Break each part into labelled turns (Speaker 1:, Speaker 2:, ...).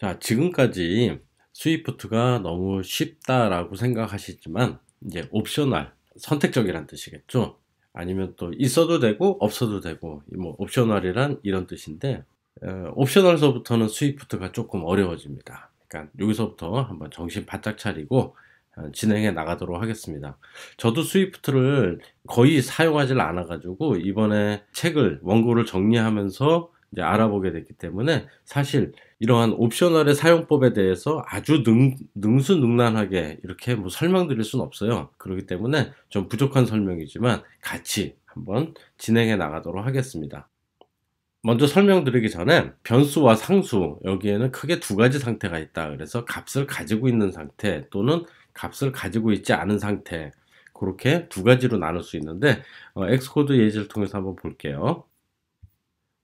Speaker 1: 자, 지금까지 스위프트가 너무 쉽다라고 생각하시지만 이제 옵셔널, 선택적이란 뜻이겠죠. 아니면 또 있어도 되고 없어도 되고, 뭐 옵셔널이란 이런 뜻인데, 옵셔널서부터는 스위프트가 조금 어려워집니다. 그러니까 여기서부터 한번 정신 바짝 차리고 진행해 나가도록 하겠습니다. 저도 스위프트를 거의 사용하지 않아 가지고 이번에 책을 원고를 정리하면서 이제 알아보게 됐기 때문에, 사실 이러한 옵셔널의 사용법에 대해서 아주 능수능란하게 이렇게 뭐 설명드릴 수는 없어요. 그렇기 때문에 좀 부족한 설명이지만 같이 한번 진행해 나가도록 하겠습니다. 먼저 설명드리기 전에 변수와 상수, 여기에는 크게 두 가지 상태가 있다. 그래서 값을 가지고 있는 상태 또는 값을 가지고 있지 않은 상태, 그렇게 두 가지로 나눌 수 있는데, 엑스코드 예제를 통해서 한번 볼게요.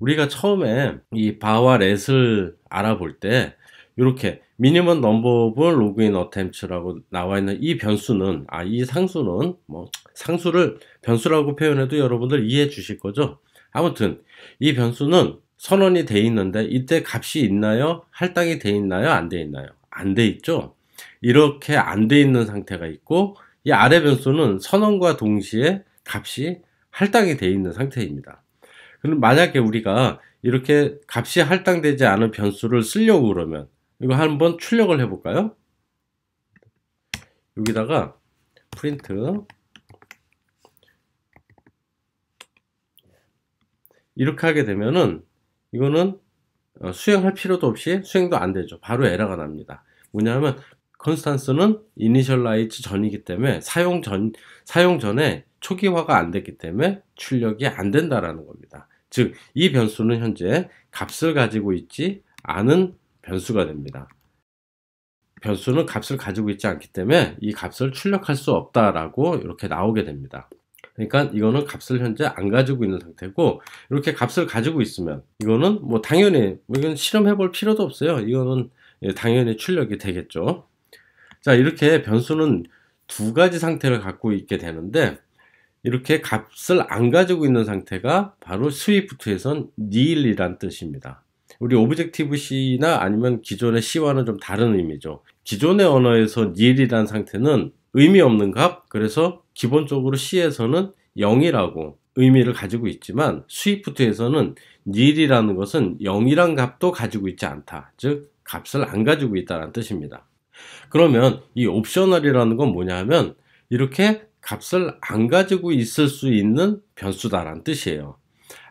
Speaker 1: 우리가 처음에 이 바와 렛을 알아볼 때 이렇게 미니멈 넘버 오브 로그인 어템츠라고 나와 있는 이 변수는, 이 상수는 뭐 상수를 변수라고 표현해도 여러분들 이해해 주실 거죠. 아무튼 이 변수는 선언이 돼 있는데 이때 값이 있나요? 할당이 돼 있나요? 안 돼 있나요? 안 돼 있죠. 이렇게 안 돼 있는 상태가 있고, 이 아래 변수는 선언과 동시에 값이 할당이 돼 있는 상태입니다. 그럼 만약에 우리가 이렇게 값이 할당되지 않은 변수를 쓰려고 그러면 이거 한번 출력을 해 볼까요? 여기다가 프린트 이렇게 하게 되면은 이거는 수행할 필요도 없이 수행도 안 되죠. 바로 에러가 납니다. 뭐냐면 컨스탄스는 이니셜라이즈 전이기 때문에 사용 전에 초기화가 안 됐기 때문에 출력이 안 된다라는 겁니다. 즉, 이 변수는 현재 값을 가지고 있지 않은 변수가 됩니다. 변수는 값을 가지고 있지 않기 때문에 이 값을 출력할 수 없다라고 이렇게 나오게 됩니다. 그러니까 이거는 값을 현재 안 가지고 있는 상태고, 이렇게 값을 가지고 있으면 이거는 뭐 당연히 이건 실험해 볼 필요도 없어요. 이거는 당연히 출력이 되겠죠. 자, 이렇게 변수는 두 가지 상태를 갖고 있게 되는데, 이렇게 값을 안 가지고 있는 상태가 바로 스위프트에선 nil이란 뜻입니다. 우리 오브젝티브 C나 아니면 기존의 C와는 좀 다른 의미죠. 기존의 언어에서 nil이란 상태는 의미 없는 값, 그래서 기본적으로 C에서는 0이라고 의미를 가지고 있지만, 스위프트에서는 nil이라는 것은 0이란 값도 가지고 있지 않다. 즉, 값을 안 가지고 있다는 뜻입니다. 그러면 이 옵셔널이라는 건 뭐냐 하면, 이렇게 값을 안 가지고 있을 수 있는 변수다라는 뜻이에요.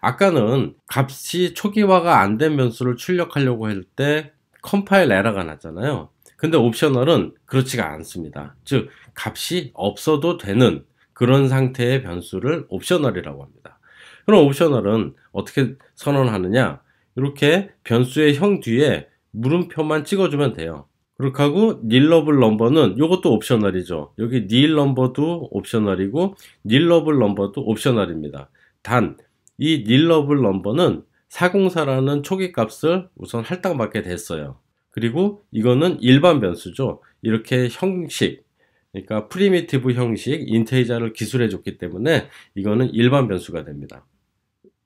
Speaker 1: 아까는 값이 초기화가 안 된 변수를 출력하려고 할 때 컴파일 에러가 났잖아요. 근데 옵셔널은 그렇지가 않습니다. 즉, 값이 없어도 되는 그런 상태의 변수를 옵셔널이라고 합니다. 그럼 옵셔널은 어떻게 선언하느냐? 이렇게 변수의 형 뒤에 물음표만 찍어주면 돼요. 그렇게 하고 nilable number는 이것도 옵셔널이죠. 여기 nil number도 옵셔널이고 nilable number도 옵셔널입니다. 단 이 nilable number는 404라는 초기 값을 우선 할당받게 됐어요. 그리고 이거는 일반 변수죠. 이렇게 형식, 그러니까 프리미티브 형식 인테이저를 기술해 줬기 때문에 이거는 일반 변수가 됩니다.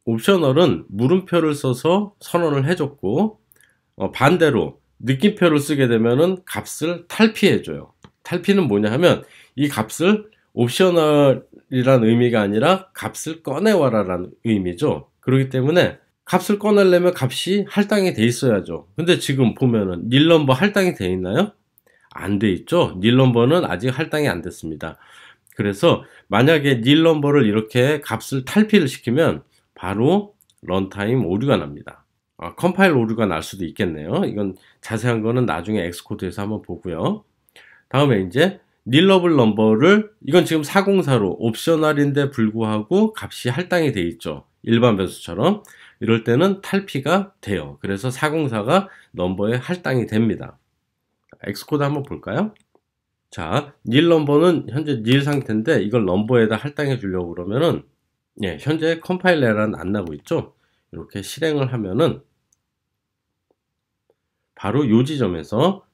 Speaker 1: 옵셔널은 물음표를 써서 선언을 해줬고, 반대로 느낌표를 쓰게 되면은 값을 탈피해줘요. 탈피는 뭐냐 하면 이 값을 옵셔널이란 의미가 아니라 값을 꺼내와라라는 의미죠. 그렇기 때문에 값을 꺼내려면 값이 할당이 돼 있어야죠. 근데 지금 보면은 nil number 할당이 돼 있나요? 안 돼 있죠. nil number는 아직 할당이 안 됐습니다. 그래서 만약에 nil number를 이렇게 값을 탈피를 시키면 바로 런타임 오류가 납니다. 컴파일 오류가 날 수도 있겠네요. 이건 자세한 거는 나중에 엑스코드에서 한번 보고요. 다음에 이제 nilable number를, 이건 지금 404로 옵셔널인데 불구하고 값이 할당이 돼 있죠. 일반 변수처럼. 이럴 때는 탈피가 돼요. 그래서 404가 넘버에 할당이 됩니다. 엑스코드 한번 볼까요? 자, nil number는 현재 nil 상태인데 이걸 넘버에다 할당해 주려고 그러면은, 현재 컴파일 에러는 안 나고 있죠. 이렇게 실행을 하면은 바로 이 지점에서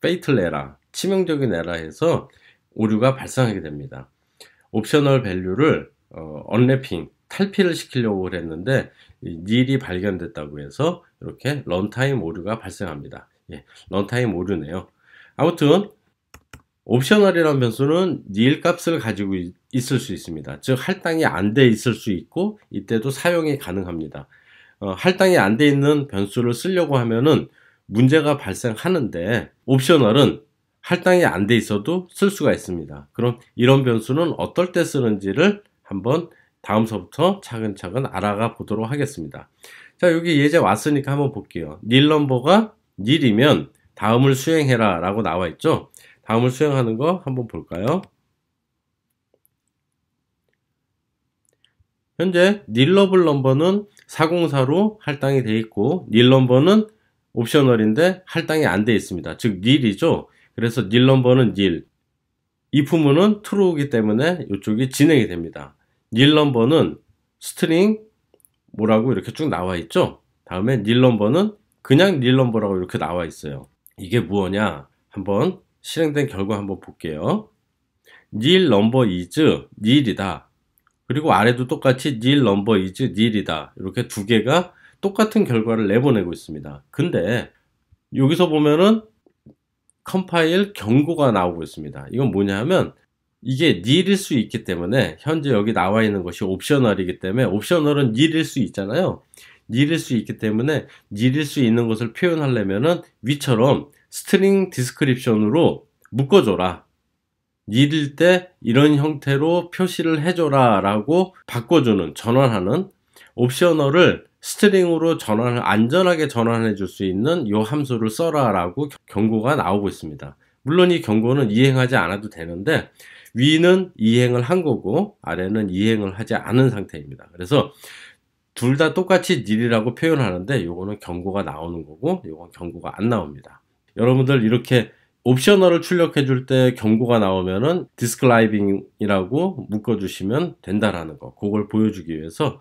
Speaker 1: fatal error, 치명적인 에러에서 오류가 발생하게 됩니다. 옵셔널 밸류를 언래핑, 탈피를 시키려고 그랬는데 nil이 발견됐다고 해서 이렇게 런타임 오류가 발생합니다. 예, 런타임 오류네요. 아무튼 옵셔널이라는 변수는 nil 값을 가지고 있을 수 있습니다. 즉 할당이 안 돼 있을 수 있고 이때도 사용이 가능합니다. 할당이 안 돼 있는 변수를 쓰려고 하면은 문제가 발생하는데 옵셔널은 할당이 안 돼 있어도 쓸 수가 있습니다. 그럼 이런 변수는 어떨 때 쓰는지를 한번 다음서부터 차근차근 알아가 보도록 하겠습니다. 자, 여기 예제 왔으니까 한번 볼게요. nil 넘버가 nil이면 다음을 수행해라 라고 나와 있죠. 다음을 수행하는 거 한번 볼까요? 현재 nilable 넘버는 404로 할당이 되어 있고 nil 넘버는 옵셔널인데 할당이 안 되어 있습니다. 즉 nil이죠. 그래서 nil 넘버는 nil, if문은 true이기 때문에 이쪽이 진행이 됩니다. nil 넘버는 스트링 뭐라고 이렇게 쭉 나와 있죠. 다음에 nil 넘버는 그냥 nil 넘버라고 이렇게 나와 있어요. 이게 뭐냐 한번 실행된 결과 한번 볼게요. nil number is nil이다. 그리고 아래도 똑같이 nil number is nil이다. 이렇게 두 개가 똑같은 결과를 내보내고 있습니다. 근데 여기서 보면은 컴파일 경고가 나오고 있습니다. 이건 뭐냐 하면 이게 nil일 수 있기 때문에 현재 여기 나와 있는 것이 옵셔널이기 때문에 옵셔널은 nil일 수 있잖아요. nil일 수 있기 때문에 nil일 수 있는 것을 표현하려면은 위처럼 스트링 디스크립션으로 묶어줘라. nil일 때 이런 형태로 표시를 해줘라 라고 바꿔주는, 전환하는 옵셔널을 스트링으로 안전하게 전환해 줄 수 있는 이 함수를 써라 라고 경고가 나오고 있습니다. 물론 이 경고는 이행하지 않아도 되는데 위는 이행을 한 거고 아래는 이행을 하지 않은 상태입니다. 그래서 둘 다 똑같이 nil이라고 표현하는데 요거는 경고가 나오는 거고 요건 경고가 안 나옵니다. 여러분들 이렇게 옵셔널을 출력해 줄 때 경고가 나오면은 디스크라이빙이라고 묶어 주시면 된다라는 거, 그걸 보여주기 위해서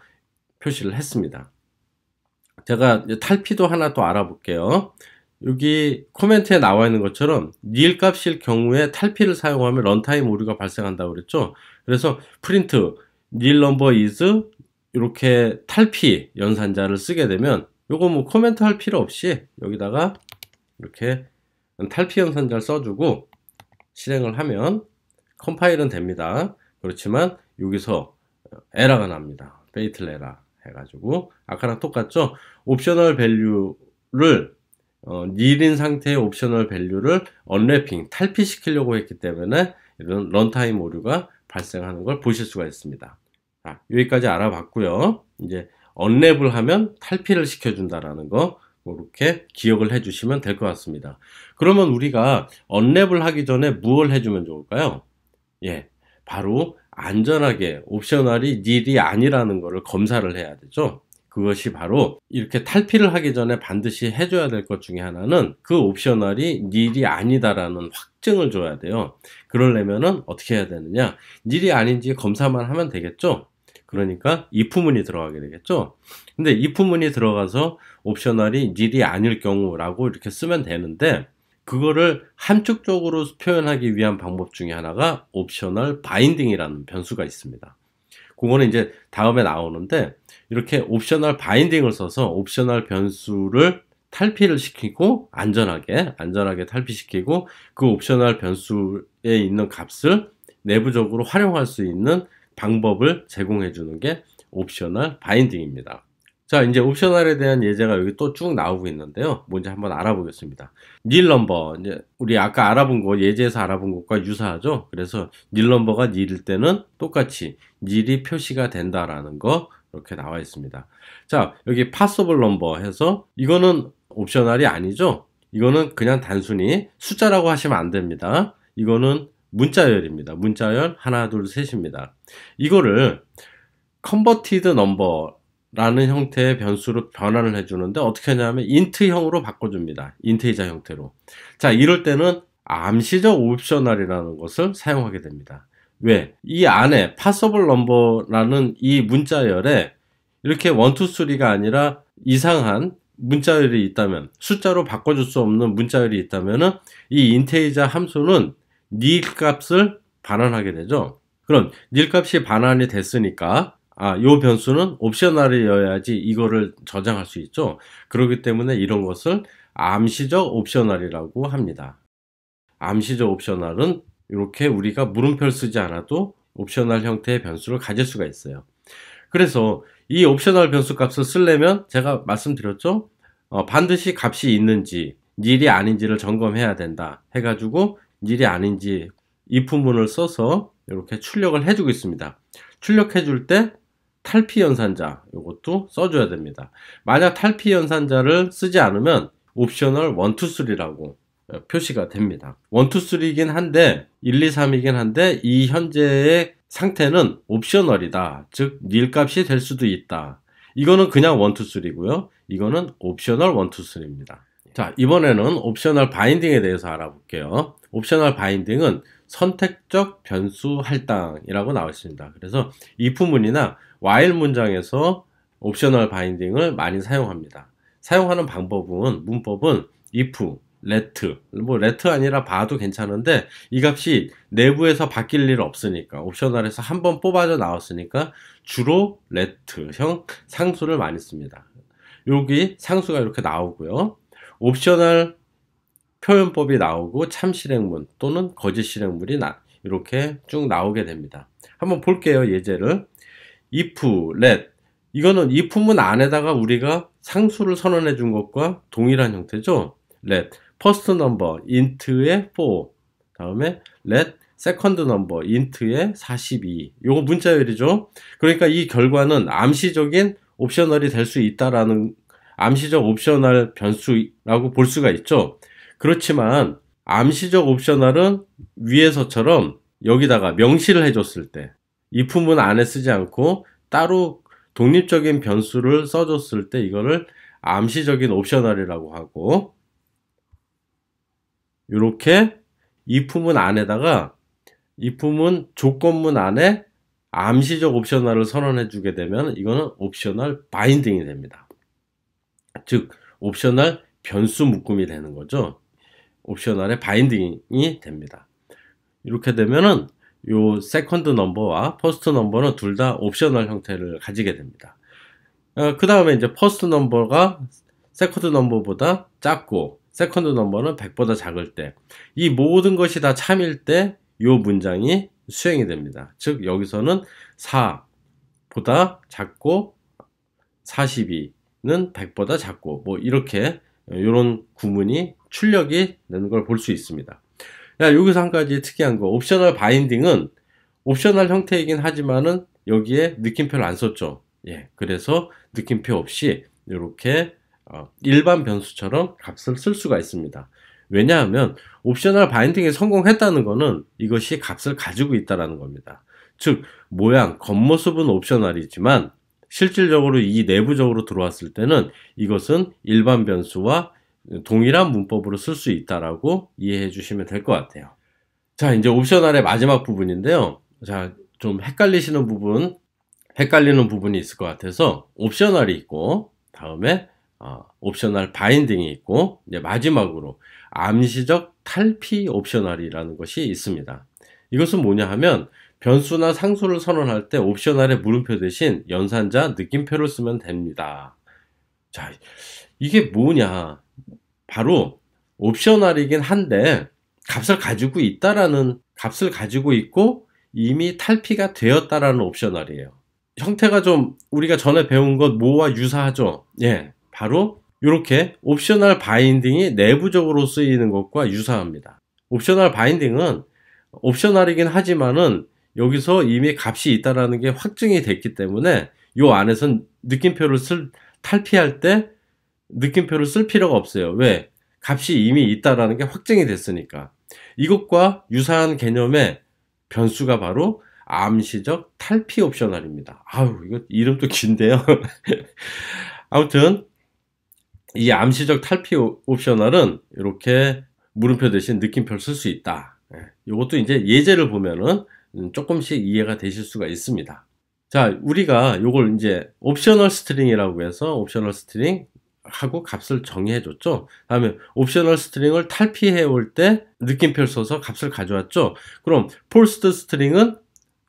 Speaker 1: 표시를 했습니다. 제가 탈피도 하나 또 알아볼게요. 여기 코멘트에 나와 있는 것처럼 nil 값일 경우에 탈피를 사용하면 런타임 오류가 발생한다고 그랬죠. 그래서 프린트 nil number is 이렇게 탈피 연산자를 쓰게 되면 요거 뭐 코멘트 할 필요 없이 여기다가 이렇게 탈피 연산자를 써주고 실행을 하면 컴파일은 됩니다. 그렇지만 여기서 에러가 납니다. 페이틀 에러 해가지고 아까랑 똑같죠. 옵셔널 밸류를 nil인 상태의 옵셔널 밸류를 언래핑 탈피시키려고 했기 때문에 이런 런타임 오류가 발생하는 걸 보실 수가 있습니다. 자, 여기까지 알아봤고요. 이제 언랩을 하면 탈피를 시켜준다라는 거 이렇게 기억을 해주시면 될 것 같습니다. 그러면 우리가 언랩을 하기 전에 무엇을 해주면 좋을까요? 예, 바로 안전하게 옵셔널이 nil이 아니라는 것을 검사를 해야 되죠. 그것이 바로 이렇게 탈피를 하기 전에 반드시 해줘야 될 것 중에 하나는 그 옵셔널이 nil이 아니다라는 확증을 줘야 돼요. 그러려면은 어떻게 해야 되느냐? nil이 아닌지 검사만 하면 되겠죠. 그러니까 if문이 들어가게 되겠죠. 근데 if문이 들어가서 옵셔널이 nil이 아닐 경우라고 이렇게 쓰면 되는데 그거를 함축적으로 표현하기 위한 방법 중에 하나가 옵셔널 바인딩이라는 변수가 있습니다. 그거는 이제 다음에 나오는데 이렇게 옵셔널 바인딩을 써서 옵셔널 변수를 탈피를 시키고 안전하게 탈피시키고 그 옵셔널 변수에 있는 값을 내부적으로 활용할 수 있는 방법을 제공해 주는 게 옵셔널 바인딩입니다. 자, 이제 옵셔널에 대한 예제가 여기 또 쭉 나오고 있는데요. 뭔지 한번 알아보겠습니다. nil number, 이제 우리 아까 알아본 거, 예제에서 알아본 것과 유사하죠. 그래서 nil number가 nil일 때는 똑같이 nil이 표시가 된다라는 거 이렇게 나와 있습니다. 자, 여기 possible number 해서 이거는 옵셔널이 아니죠. 이거는 그냥 단순히 숫자라고 하시면 안 됩니다. 이거는 문자열입니다. 문자열 하나, 둘, 셋입니다. 이거를 converted number 라는 형태의 변수로 변환을 해주는데 어떻게 하냐면 int형으로 바꿔줍니다. 인테이저 형태로. 자, 이럴 때는 암시적 옵셔널이라는 것을 사용하게 됩니다. 왜? 이 안에 possible number라는 이 문자열에 이렇게 1, 2, 3가 아니라 이상한 문자열이 있다면, 숫자로 바꿔줄 수 없는 문자열이 있다면은 이 인테이저 함수는 nil 값을 반환하게 되죠. 그럼 nil 값이 반환이 됐으니까 요 변수는 옵셔널이어야지 이거를 저장할 수 있죠. 그렇기 때문에 이런 것을 암시적 옵셔널이라고 합니다. 암시적 옵셔널은 이렇게 우리가 물음표를 쓰지 않아도 옵셔널 형태의 변수를 가질 수가 있어요. 그래서 이 옵셔널 변수 값을 쓰려면 제가 말씀드렸죠. 반드시 값이 있는지 nil이 아닌지를 점검해야 된다 해가지고 nil이 아닌지 if문을 써서 이렇게 출력을 해주고 있습니다. 출력해줄 때 탈피 연산자 이것도 써줘야 됩니다. 만약 탈피 연산자를 쓰지 않으면 옵셔널 1, 2, 3라고 표시가 됩니다. 1, 2, 3이긴 한데 1, 2, 3이긴 한데 이 현재의 상태는 옵셔널이다. 즉 nil 값이 될 수도 있다. 이거는 그냥 1, 2, 3고요. 이거는 옵셔널 1, 2, 3입니다. 자, 이번에는 옵셔널 바인딩에 대해서 알아볼게요. 옵셔널 바인딩은 선택적 변수 할당이라고 나와 있습니다. 그래서 if문이나 while 문장에서 옵셔널 바인딩을 많이 사용합니다. 사용하는 문법은 if, let, 뭐 let 아니라 봐도 괜찮은데 이 값이 내부에서 바뀔 일 없으니까 옵셔널에서 한번 뽑아져 나왔으니까 주로 let형 상수를 많이 씁니다. 여기 상수가 이렇게 나오고요. 옵셔널 표현법이 나오고 참 실행문 또는 거짓 실행문이 이렇게 쭉 나오게 됩니다. 한번 볼게요. 예제를. if, let 이거는 if문 안에다가 우리가 상수를 선언해 준 것과 동일한 형태죠. let first number int의 4 다음에 let second number int의 42 요거 문자열이죠. 그러니까 이 결과는 암시적인 옵셔널이 될 수 있다라는 암시적 옵셔널 변수라고 볼 수가 있죠. 그렇지만 암시적 옵셔널은 위에서처럼 여기다가 명시를 해줬을 때 if문 안에 쓰지 않고 따로 독립적인 변수를 써줬을 때 이거를 암시적인 옵셔널이라고 하고 이렇게 if문 안에다가 if문 조건문 안에 암시적 옵셔널을 선언해 주게 되면 이거는 옵셔널 바인딩이 됩니다. 즉 옵셔널 변수 묶음이 되는 거죠. 옵셔널의 바인딩이 됩니다. 이렇게 되면은 요 세컨드 넘버와 퍼스트 넘버는 둘 다 옵셔널 형태를 가지게 됩니다. 그 다음에 이제 퍼스트 넘버가 세컨드 넘버보다 작고 세컨드 넘버는 100보다 작을 때 이 모든 것이 다 참일 때 요 문장이 수행이 됩니다. 즉 여기서는 4보다 작고 42는 100보다 작고 뭐 이렇게 이런 구문이 출력이 되는 걸 볼 수 있습니다. 여기서 한 가지 특이한 거 옵셔널 바인딩은 옵셔널 형태이긴 하지만은 여기에 느낌표를 안 썼죠. 예, 그래서 느낌표 없이 이렇게 일반 변수처럼 값을 쓸 수가 있습니다. 왜냐하면 옵셔널 바인딩에 성공했다는 것은 이것이 값을 가지고 있다는 겁니다. 즉 모양, 겉모습은 옵셔널이지만 실질적으로 이 내부적으로 들어왔을 때는 이것은 일반 변수와 동일한 문법으로 쓸 수 있다라고 이해해 주시면 될 것 같아요. 자, 이제 옵셔널의 마지막 부분인데요. 자, 좀 헷갈리는 부분이 있을 것 같아서 옵셔널이 있고 다음에 옵셔널 바인딩이 있고 이제 마지막으로 암시적 탈피 옵셔널이라는 것이 있습니다. 이것은 뭐냐 하면 변수나 상수를 선언할 때 옵셔널의 물음표 대신 연산자 느낌표를 쓰면 됩니다. 자, 이게 뭐냐? 바로 옵셔널이긴 한데 값을 가지고 있고 이미 탈피가 되었다라는 옵셔널이에요. 형태가 좀 우리가 전에 배운 것 뭐와 유사하죠? 예, 바로 이렇게 옵셔널 바인딩이 내부적으로 쓰이는 것과 유사합니다. 옵셔널 바인딩은 옵셔널이긴 하지만은 여기서 이미 값이 있다라는 게 확증이 됐기 때문에 이 안에선 탈피할 때 느낌표를 쓸 필요가 없어요. 왜? 값이 이미 있다라는 게 확증이 됐으니까. 이것과 유사한 개념의 변수가 바로 암시적 탈피 옵셔널입니다. 아우, 이거 이름도 긴데요. 아무튼 이 암시적 탈피 옵셔널은 이렇게 물음표 대신 느낌표를 쓸 수 있다. 이것도 이제 예제를 보면은 조금씩 이해가 되실 수가 있습니다. 자, 우리가 요걸 이제 옵셔널 스트링이라고 해서 옵셔널 스트링 하고 값을 정의해 줬죠. 다음에 옵셔널 스트링을 탈피해 올 때 느낌표를 써서 값을 가져왔죠. 그럼 폴스트 스트링은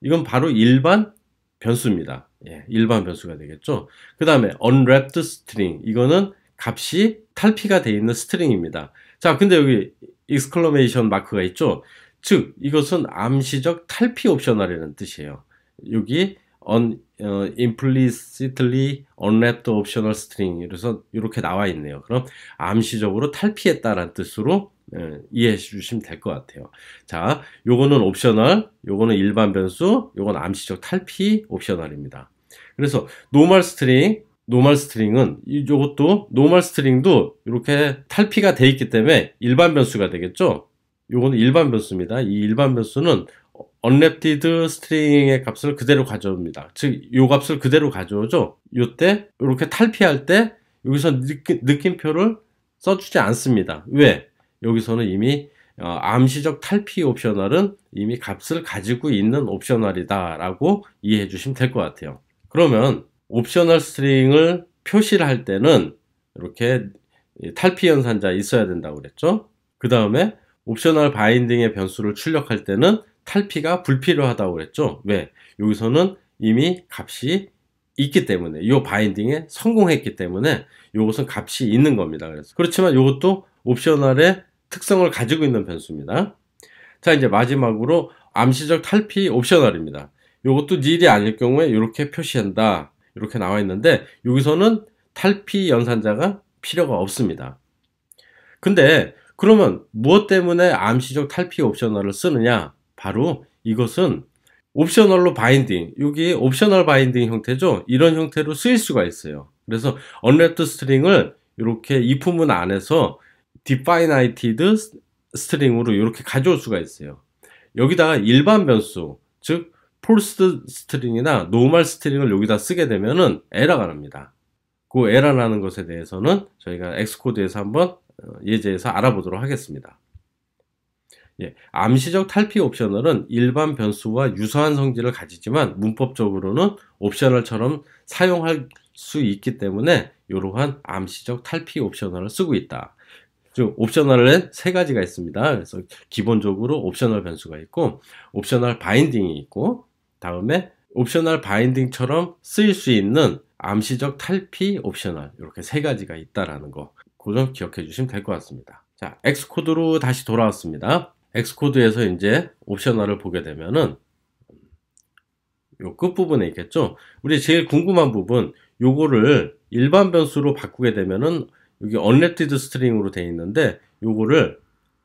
Speaker 1: 이건 바로 일반 변수입니다. 예, 일반 변수가 되겠죠. 그 다음에 unwrapped string, 이거는 값이 탈피가 되어 있는 스트링입니다. 자, 근데 여기 exclamation 마크가 있죠. 즉 이것은 암시적 탈피 옵셔널이라는 뜻이에요. 여기 implicitly unwrapped optional string, 그래서 이렇게 나와 있네요. 그럼 암시적으로 탈피했다라는 뜻으로 이해해 주시면 될 것 같아요. 자, 요거는 옵셔널, 요거는 일반 변수, 요건 암시적 탈피 옵셔널입니다. 그래서 노멀 스트링은 이것도 노멀 스트링도 이렇게 탈피가 돼 있기 때문에 일반 변수가 되겠죠. 요거는 일반 변수입니다. 이 일반 변수는 unwrapped 스트링의 값을 그대로 가져옵니다. 즉, 요 값을 그대로 가져오죠. 요때 이렇게 탈피할 때 여기서 느낌표를 써주지 않습니다. 왜? 여기서는 이미 암시적 탈피 옵셔널은 이미 값을 가지고 있는 옵셔널이다 라고 이해해 주시면 될 것 같아요. 그러면 옵셔널 스트링을 표시를 할 때는 이렇게 탈피 연산자 있어야 된다고 그랬죠. 그 다음에 옵셔널 바인딩의 변수를 출력할 때는 탈피가 불필요하다고 그랬죠. 왜? 여기서는 이미 값이 있기 때문에, 이 바인딩에 성공했기 때문에 이것은 값이 있는 겁니다. 그렇지만 이것도 옵셔널의 특성을 가지고 있는 변수입니다. 자, 이제 마지막으로 암시적 탈피 옵셔널입니다. 이것도 nil이 아닐 경우에 이렇게 표시한다, 이렇게 나와 있는데 여기서는 탈피 연산자가 필요가 없습니다. 근데 그러면 무엇 때문에 암시적 탈피 옵셔널을 쓰느냐? 바로 이것은 옵셔널로 바인딩, 여기 옵셔널 바인딩 형태죠. 이런 형태로 쓰일 수가 있어요. 그래서 unwrapped string을 이렇게 if문 안에서 definited string으로 이렇게 가져올 수가 있어요. 여기다가 일반 변수, 즉 false string이나 normal string을 여기다 쓰게 되면은 에러가 납니다. 그 에러 나는 것에 대해서는 저희가 엑스코드에서 한번 예제에서 알아보도록 하겠습니다. 예, 암시적 탈피 옵셔널은 일반 변수와 유사한 성질을 가지지만 문법적으로는 옵셔널처럼 사용할 수 있기 때문에 이러한 암시적 탈피 옵셔널을 쓰고 있다. 즉 옵셔널은 세 가지가 있습니다. 그래서 기본적으로 옵셔널 변수가 있고 옵셔널 바인딩이 있고, 다음에 옵셔널 바인딩처럼 쓰일 수 있는 암시적 탈피 옵셔널, 이렇게 세 가지가 있다라는 거, 그 점 기억해 주시면 될 것 같습니다. 자, 엑스코드로 다시 돌아왔습니다. 엑스코드에서 이제 옵셔널을 보게 되면은 요 끝부분에 있겠죠. 우리 제일 궁금한 부분, 요거를 일반 변수로 바꾸게 되면은 여기 unwrapped string으로 되어 있는데 요거를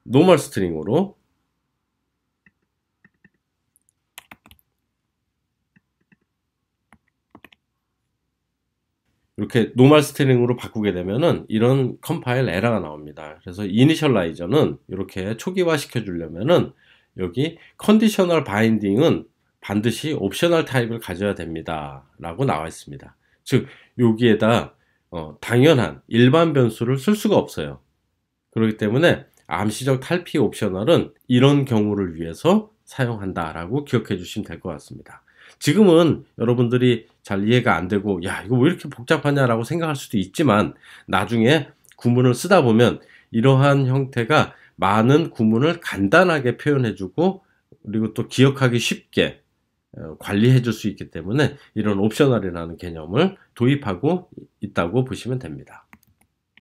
Speaker 1: normal string으로 이렇게 노멀 스트링으로 바꾸게 되면은 이런 컴파일 에러가 나옵니다. 그래서 이니셜라이저는 이렇게 초기화 시켜 주려면은 여기 컨디셔널 바인딩은 반드시 옵셔널 타입을 가져야 됩니다 라고 나와 있습니다. 즉 여기에다 당연한 일반 변수를 쓸 수가 없어요. 그렇기 때문에 암시적 탈피 옵셔널은 이런 경우를 위해서 사용한다 라고 기억해 주시면 될 것 같습니다. 지금은 여러분들이 잘 이해가 안 되고, 야, 이거 왜 이렇게 복잡하냐 라고 생각할 수도 있지만 나중에 구문을 쓰다 보면 이러한 형태가 많은 구문을 간단하게 표현해 주고, 그리고 또 기억하기 쉽게 관리해 줄 수 있기 때문에 이런 옵셔널이라는 개념을 도입하고 있다고 보시면 됩니다.